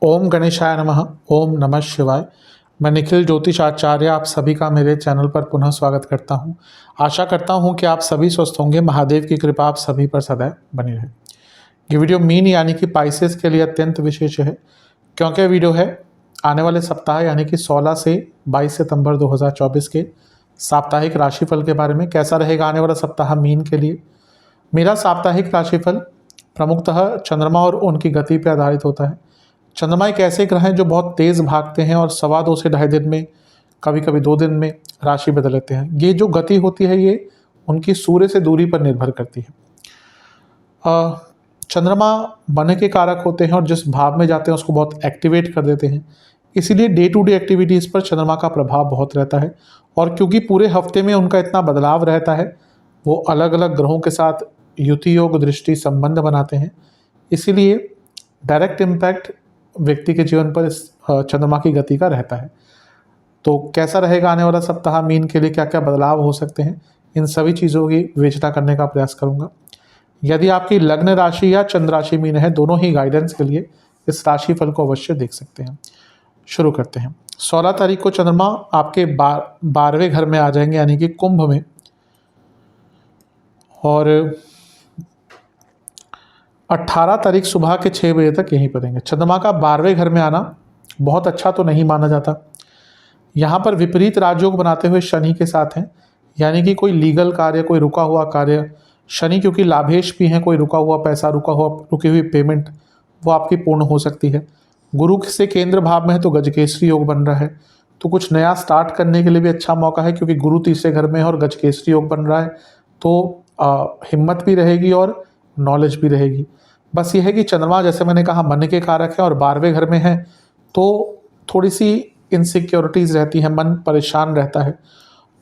ओम गणेशाय नमः। ओम नमः शिवाय। मैं निखिल ज्योतिष आचार्य आप सभी का मेरे चैनल पर पुनः स्वागत करता हूं। आशा करता हूं कि आप सभी स्वस्थ होंगे। महादेव की कृपा आप सभी पर सदैव बनी रहे। ये वीडियो मीन यानी कि पाइसेस के लिए अत्यंत विशेष है, क्योंकि वीडियो है आने वाले सप्ताह यानी कि 16 से 22 सितंबर 2024 के साप्ताहिक राशिफल के बारे में। कैसा रहेगा आने वाला सप्ताह मीन के लिए। मेरा साप्ताहिक राशिफल प्रमुखतः चंद्रमा और उनकी गति पर आधारित होता है। चंद्रमा एक ऐसे ग्रह हैं जो बहुत तेज़ भागते हैं और 2.25 से 2.5 दिन में, कभी कभी 2 दिन में राशि बदल लेते हैं। ये जो गति होती है ये उनकी सूर्य से दूरी पर निर्भर करती है। चंद्रमा मन के कारक होते हैं और जिस भाव में जाते हैं उसको बहुत एक्टिवेट कर देते हैं। इसीलिए डे टू डे एक्टिविटीज़ पर चंद्रमा का प्रभाव बहुत रहता है। और क्योंकि पूरे हफ्ते में उनका इतना बदलाव रहता है, वो अलग अलग ग्रहों के साथ युति योग दृष्टि संबंध बनाते हैं, इसीलिए डायरेक्ट इम्पैक्ट व्यक्ति के जीवन पर इस चंद्रमा की गति का रहता है। तो कैसा रहेगा आने वाला सप्ताह मीन के लिए, क्या क्या बदलाव हो सकते हैं, इन सभी चीज़ों की विवेचना करने का प्रयास करूंगा। यदि आपकी लग्न राशि या चंद्र राशि मीन है, दोनों ही गाइडेंस के लिए इस राशिफल को अवश्य देख सकते हैं। शुरू करते हैं। 16 तारीख को चंद्रमा आपके 12वें घर में आ जाएंगे यानी कि कुंभ में, और 18 तारीख सुबह के 6 बजे तक यहीं पर रहेंगे। चंद्रमा का 12वें घर में आना बहुत अच्छा तो नहीं माना जाता। यहाँ पर विपरीत राजयोग बनाते हुए शनि के साथ हैं, यानी कि कोई लीगल कार्य, कोई रुका हुआ कार्य, शनि क्योंकि लाभेश भी हैं, कोई रुका हुआ पैसा, रुकी हुई पेमेंट वो आपकी पूर्ण हो सकती है। गुरु से केंद्र भाव में है तो गजकेसरी योग बन रहा है, तो कुछ नया स्टार्ट करने के लिए भी अच्छा मौका है, क्योंकि गुरु तीसरे घर में है और गजकेसरी योग बन रहा है, तो हिम्मत भी रहेगी और नॉलेज भी रहेगी। बस ये है कि चंद्रमा जैसे मैंने कहा मन के कारक है और 12वें घर में है, तो थोड़ी सी इनसिक्योरिटीज़ रहती है, मन परेशान रहता है,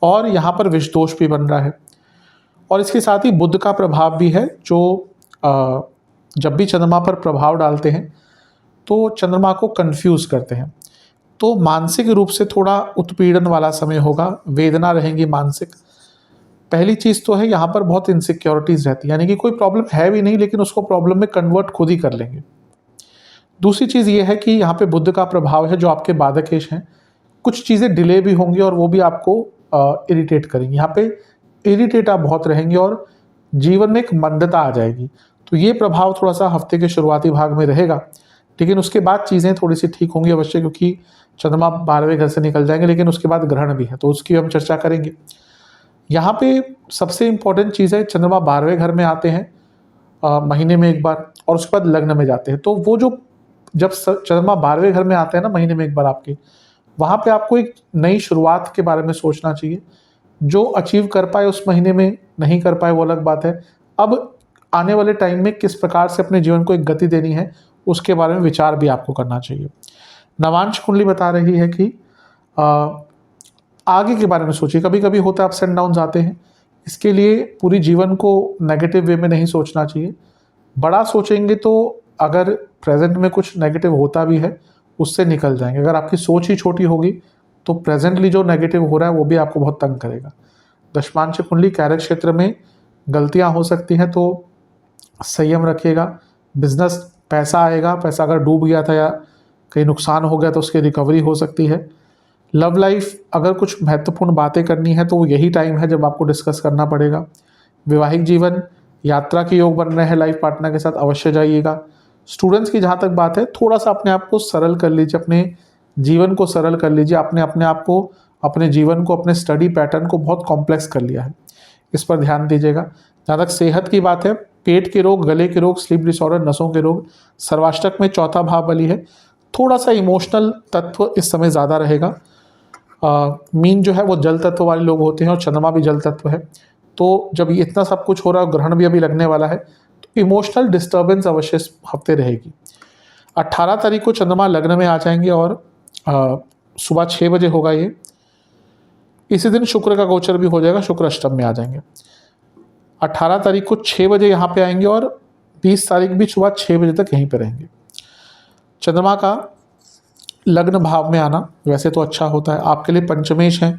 और यहाँ पर विष दोष भी बन रहा है। और इसके साथ ही बुध का प्रभाव भी है, जो जब भी चंद्रमा पर प्रभाव डालते हैं तो चंद्रमा को कंफ्यूज करते हैं। तो मानसिक रूप से थोड़ा उत्पीड़न वाला समय होगा, वेदना रहेंगी मानसिक। पहली चीज़ तो है यहाँ पर बहुत इनसिक्योरिटीज़ रहती है, यानी कि कोई प्रॉब्लम है भी नहीं लेकिन उसको प्रॉब्लम में कन्वर्ट खुद ही कर लेंगे। दूसरी चीज़ ये है कि यहाँ पे बुध का प्रभाव है जो आपके बाधकेश हैं, कुछ चीज़ें डिले भी होंगी और वो भी आपको इरिटेट करेंगी। यहाँ पे इरिटेट आप बहुत रहेंगे और जीवन में एक मंदता आ जाएगी। तो ये प्रभाव थोड़ा सा हफ्ते के शुरुआती भाग में रहेगा, लेकिन उसके बाद चीज़ें थोड़ी सी ठीक होंगी अवश्य, क्योंकि चंद्रमा 12वें घर से निकल जाएंगे, लेकिन उसके बाद ग्रहण भी है तो उसकी हम चर्चा करेंगे। यहाँ पे सबसे इम्पोर्टेंट चीज़ है, चंद्रमा 12वें घर में आते हैं महीने में एक बार, और उसके बाद लग्न में जाते हैं। तो वो जो जब चंद्रमा 12वें घर में आते हैं ना महीने में एक बार आपके, वहाँ पे आपको एक नई शुरुआत के बारे में सोचना चाहिए। जो अचीव कर पाए उस महीने में, नहीं कर पाए वो अलग बात है। अब आने वाले टाइम में किस प्रकार से अपने जीवन को एक गति देनी है उसके बारे में विचार भी आपको करना चाहिए। नवांश कुंडली बता रही है कि आगे के बारे में सोचिए। कभी कभी होता है अप्स एंड डाउन्स आते हैं, इसके लिए पूरी जीवन को नेगेटिव वे में नहीं सोचना चाहिए। बड़ा सोचेंगे तो अगर प्रेजेंट में कुछ नेगेटिव होता भी है उससे निकल जाएंगे। अगर आपकी सोच ही छोटी होगी तो प्रेजेंटली जो नेगेटिव हो रहा है वो भी आपको बहुत तंग करेगा। दशमांश कुंडली कार्य क्षेत्र में गलतियां हो सकती हैं तो संयम रखिएगा। बिजनेस पैसा आएगा, पैसा अगर डूब गया था या कहीं नुकसान हो गया तो उसकी रिकवरी हो सकती है। लव लाइफ अगर कुछ महत्वपूर्ण बातें करनी है तो यही टाइम है जब आपको डिस्कस करना पड़ेगा। वैवाहिक जीवन, यात्रा के योग बन रहे हैं, लाइफ पार्टनर के साथ अवश्य जाइएगा। स्टूडेंट्स की जहाँ तक बात है, थोड़ा सा अपने आप को सरल कर लीजिए, अपने जीवन को सरल कर लीजिए। आपने अपने आप को, अपने जीवन को, अपने स्टडी पैटर्न को बहुत कॉम्प्लेक्स कर लिया है, इस पर ध्यान दीजिएगा। जहाँ तक सेहत की बात है, पेट के रोग, गले के रोग, स्लीप डिसऑर्डर, नसों के रोग, सर्वाष्टक में चौथा भाव बली है, थोड़ा सा इमोशनल तत्व इस समय ज़्यादा रहेगा। मीन जो है वो जल तत्व वाले लोग होते हैं और चंद्रमा भी जल तत्व है, तो जब ये इतना सब कुछ हो रहा है, ग्रहण भी अभी लगने वाला है, तो इमोशनल डिस्टर्बेंस अवश्य इस हफ्ते रहेगी। 18 तारीख को चंद्रमा लग्न में आ जाएंगे और सुबह 6 बजे होगा ये। इसी दिन शुक्र का गोचर भी हो जाएगा, शुक्र अष्टम में आ जाएंगे। 18 तारीख को 6 बजे यहाँ पे आएंगे और 20 तारीख भी सुबह 6 बजे तक यहीं पे रहेंगे। चंद्रमा का लग्न भाव में आना वैसे तो अच्छा होता है, आपके लिए पंचमेश है।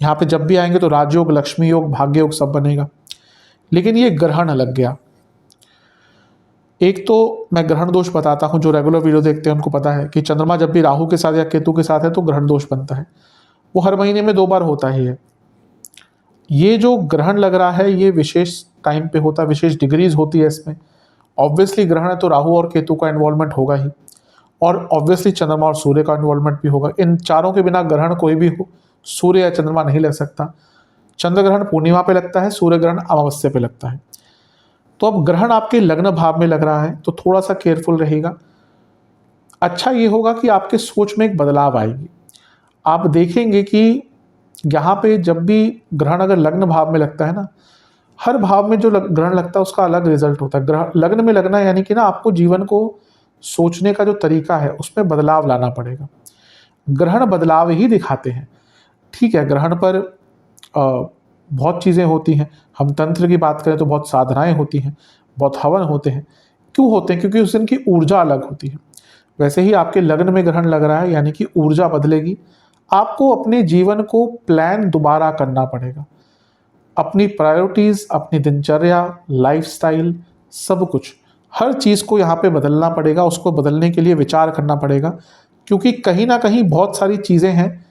यहाँ पे जब भी आएंगे तो राजयोग, लक्ष्मी योग, भाग्य योग सब बनेगा, लेकिन ये ग्रहण लग गया। एक तो मैं ग्रहण दोष बताता हूँ, जो रेगुलर वीडियो देखते हैं उनको पता है कि चंद्रमा जब भी राहु के साथ या केतु के साथ है तो ग्रहण दोष बनता है। वो हर महीने में 2 बार होता ही है। ये जो ग्रहण लग रहा है ये विशेष टाइम पे होता है, विशेष डिग्रीज होती है इसमें। ऑब्वियसली ग्रहण है तो राहु और केतु का इन्वॉल्वमेंट होगा ही, और ऑब्वियसली चंद्रमा और सूर्य का इन्वॉल्वमेंट भी होगा। इन चारों के बिना ग्रहण कोई भी हो, सूर्य या चंद्रमा नहीं लग सकता। चंद्र ग्रहण पूर्णिमा पे लगता है, सूर्य ग्रहण अमावस्या पे लगता है। तो अब ग्रहण आपके लग्न भाव में लग रहा है तो थोड़ा सा केयरफुल रहेगा। अच्छा ये होगा कि आपके सोच में एक बदलाव आएगी। आप देखेंगे कि यहाँ पे जब भी ग्रहण अगर लग्न भाव में लगता है ना, हर भाव में जो ग्रहण लगता है उसका अलग रिजल्ट होता है। ग्रहण लग्न में लगना यानी कि ना आपको जीवन को सोचने का जो तरीका है उसमें बदलाव लाना पड़ेगा। ग्रहण बदलाव ही दिखाते हैं। ठीक है, ग्रहण पर बहुत चीज़ें होती हैं। हम तंत्र की बात करें तो बहुत साधनाएं होती हैं, बहुत हवन होते हैं। क्यों होते हैं? क्योंकि उस दिन की ऊर्जा अलग होती है। वैसे ही आपके लग्न में ग्रहण लग रहा है यानी कि ऊर्जा बदलेगी। आपको अपने जीवन को प्लान दोबारा करना पड़ेगा। अपनी प्रायोरिटीज़, अपनी दिनचर्या, लाइफस्टाइल, सब कुछ, हर चीज़ को यहाँ पे बदलना पड़ेगा। उसको बदलने के लिए विचार करना पड़ेगा, क्योंकि कहीं ना कहीं बहुत सारी चीज़ें हैं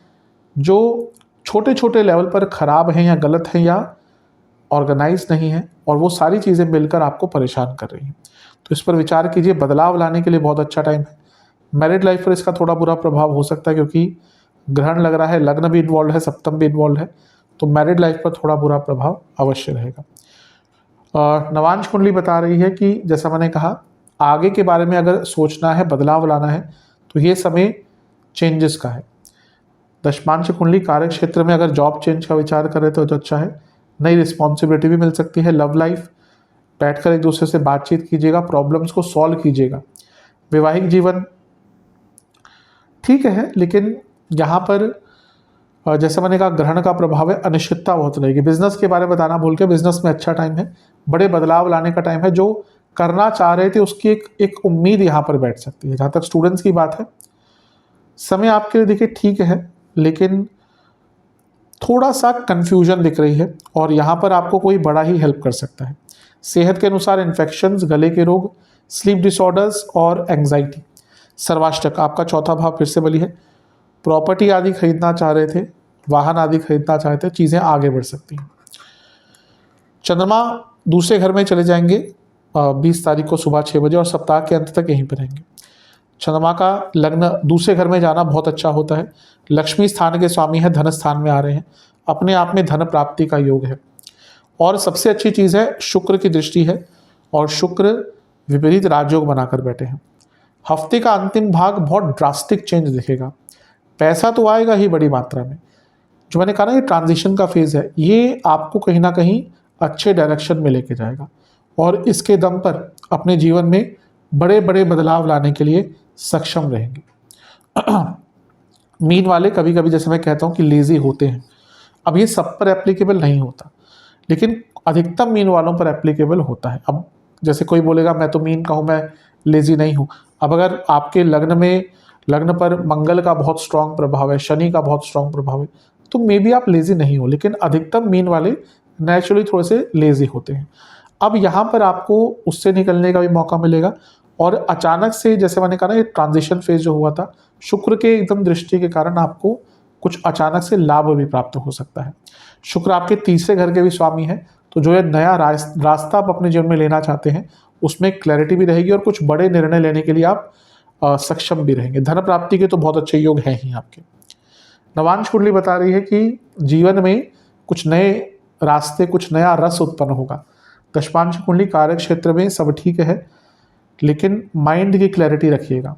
जो छोटे छोटे लेवल पर ख़राब हैं या गलत हैं या ऑर्गेनाइज नहीं है, और वो सारी चीज़ें मिलकर आपको परेशान कर रही हैं। तो इस पर विचार कीजिए। बदलाव लाने के लिए बहुत अच्छा टाइम है। मैरिड लाइफ पर इसका थोड़ा बुरा प्रभाव हो सकता है, क्योंकि ग्रहण लग रहा है, लग्न भी इन्वॉल्व है, सप्तम भी इन्वॉल्व है, तो मैरिड लाइफ पर थोड़ा बुरा प्रभाव अवश्य रहेगा। नवांश कुंडली बता रही है कि जैसा मैंने कहा, आगे के बारे में अगर सोचना है, बदलाव लाना है, तो ये समय चेंजेस का है। दशमांश कुंडली कार्य क्षेत्र में अगर जॉब चेंज का विचार करें तो अच्छा है। नई रिस्पॉन्सिबिलिटी भी मिल सकती है। लव लाइफ, बैठकर एक दूसरे से बातचीत कीजिएगा, प्रॉब्लम्स को सॉल्व कीजिएगा। वैवाहिक जीवन ठीक है, लेकिन यहाँ पर जैसे मैंने कहा ग्रहण का प्रभाव है, अनिश्चितता बहुत रहेगी। बिजनेस के बारे में बताना भूल के, बिजनेस में अच्छा टाइम है, बड़े बदलाव लाने का टाइम है। जो करना चाह रहे थे उसकी एक उम्मीद यहाँ पर बैठ सकती है। जहाँ तक स्टूडेंट्स की बात है, समय आपके लिए देखिए ठीक है, लेकिन थोड़ा सा कंफ्यूजन दिख रही है, और यहाँ पर आपको कोई बड़ा ही हेल्प कर सकता है। सेहत के अनुसार इन्फेक्शंस, गले के रोग, स्लीप डिसऑर्डर्स और एंग्जाइटी। सर्वाष्टक आपका चौथा भाव फिर से बली है। प्रॉपर्टी आदि खरीदना चाह रहे थे, वाहन आदि खरीदना चाह रहे थे, चीज़ें आगे बढ़ सकती हैं। चंद्रमा दूसरे घर में चले जाएंगे 20 तारीख को सुबह 6 बजे, और सप्ताह के अंत तक यहीं पर रहेंगे। चंद्रमा का लग्न दूसरे घर में जाना बहुत अच्छा होता है। लक्ष्मी स्थान के स्वामी है, धन स्थान में आ रहे हैं, अपने आप में धन प्राप्ति का योग है। और सबसे अच्छी चीज़ है शुक्र की दृष्टि है, और शुक्र विपरीत राजयोग बनाकर बैठे हैं। हफ्ते का अंतिम भाग बहुत ड्रास्टिक चेंज दिखेगा। पैसा तो आएगा ही बड़ी मात्रा में। जो मैंने कहा ना, ये ट्रांजिशन का फेज़ है, ये आपको कहीं ना कहीं अच्छे डायरेक्शन में लेके जाएगा, और इसके दम पर अपने जीवन में बड़े बड़े बदलाव लाने के लिए सक्षम रहेंगे। मीन वाले कभी कभी, जैसे मैं कहता हूँ कि लेज़ी होते हैं। अब ये सब पर एप्लीकेबल नहीं होता, लेकिन अधिकतम मीन वालों पर एप्लीकेबल होता है। अब जैसे कोई बोलेगा मैं तो मीन का हूँ, मैं लेज़ी नहीं हूँ। अब अगर आपके लग्न पर मंगल का बहुत स्ट्रांग प्रभाव है, शनि का बहुत स्ट्रांग प्रभाव है, तो मे बी आप लेज़ी नहीं हो, लेकिन अधिकतम मीन वाले नेचुरली थोड़े से लेज़ी होते हैं। अब यहाँ पर आपको उससे निकलने का भी मौका मिलेगा, और अचानक से, जैसे मैंने कहा ना, ये ट्रांजिशन फेज जो हुआ था, शुक्र के एकदम दृष्टि के कारण आपको कुछ अचानक से लाभ भी प्राप्त हो सकता है। शुक्र आपके तीसरे घर के भी स्वामी है, तो जो ये नया रास्ता आप अपने जीवन में लेना चाहते हैं उसमें क्लैरिटी भी रहेगी, और कुछ बड़े निर्णय लेने के लिए आप सक्षम भी रहेंगे। धन प्राप्ति के तो बहुत अच्छे योग हैं ही आपके। नवांश कुंडली बता रही है कि जीवन में कुछ नए रास्ते, कुछ नया रस उत्पन्न होगा। दशमांश कुंडली कार्य क्षेत्र में सब ठीक है, लेकिन माइंड की क्लैरिटी रखिएगा।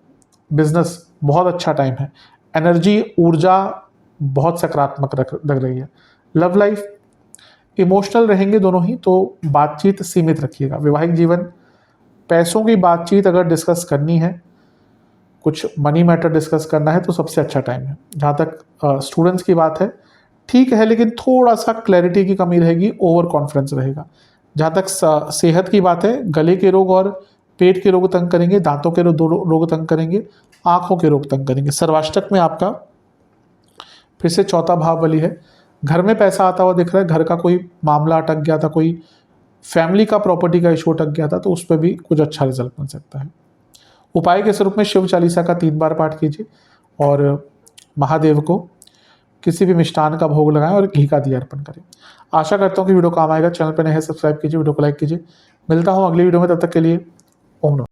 बिजनेस बहुत अच्छा टाइम है, एनर्जी, ऊर्जा बहुत सकारात्मक लग रही है। लव लाइफ इमोशनल रहेंगे दोनों ही, तो बातचीत सीमित रखिएगा। वैवाहिक जीवन, पैसों की बातचीत अगर डिस्कस करनी है, कुछ मनी मैटर डिस्कस करना है, तो सबसे अच्छा टाइम है। जहाँ तक स्टूडेंट्स की बात है, ठीक है, लेकिन थोड़ा सा क्लैरिटी की कमी रहेगी, ओवर कॉन्फिडेंस रहेगा। जहाँ तक सेहत की बात है, गले के रोग और पेट के रोग तंग करेंगे, दांतों के रोग तंग करेंगे, आँखों के रोग तंग करेंगे। सर्वाष्टक में आपका फिर से चौथा भाव बली है। घर में पैसा आता हुआ दिख रहा है, घर का कोई मामला अटक गया था, कोई फैमिली का प्रॉपर्टी का इशू अटक गया था तो उस पर भी कुछ अच्छा रिजल्ट मिल सकता है। उपाय के स्वरूप में शिव चालीसा का 3 बार पाठ कीजिए और महादेव को किसी भी मिष्ठान का भोग लगाएं और घी का दिया अर्पण करें। आशा करता हूँ कि वीडियो काम आएगा। चैनल पर नए हैं सब्सक्राइब कीजिए, वीडियो को लाइक कीजिए। मिलता हूँ अगली वीडियो में, तब तक के लिए ओम नमः।